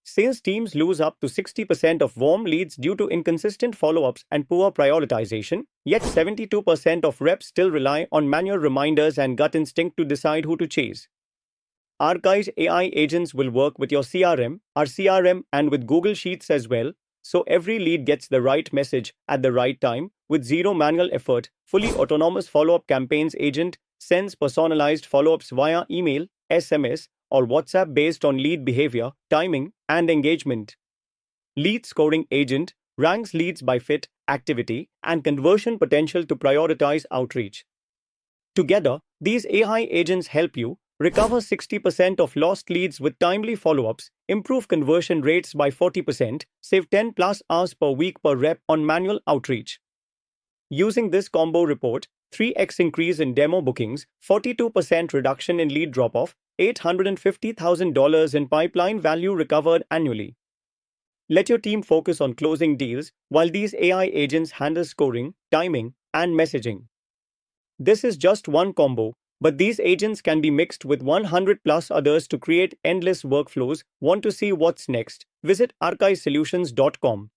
Sales teams lose up to 60% of warm leads due to inconsistent follow-ups and poor prioritization, yet 72% of reps still rely on manual reminders and gut instinct to decide who to chase. Archiz AI agents will work with your CRM, our CRM, and with Google Sheets as well, so every lead gets the right message at the right time with zero manual effort. Fully autonomous follow-up campaigns agent sends personalized follow-ups via email, SMS, or WhatsApp based on lead behavior, timing, and engagement. Lead scoring agent ranks leads by fit, activity, and conversion potential to prioritize outreach. Together, these AI agents help you recover 60% of lost leads with timely follow-ups, improve conversion rates by 40%, save 10 plus hours per week per rep on manual outreach. Using this combo report, 3x increase in demo bookings, 42% reduction in lead drop-off, $850,000 in pipeline value recovered annually. Let your team focus on closing deals while these AI agents handle scoring, timing, and messaging. This is just one combo, but these agents can be mixed with 100 plus others to create endless workflows. Want to see what's next? Visit archivesolutions.com.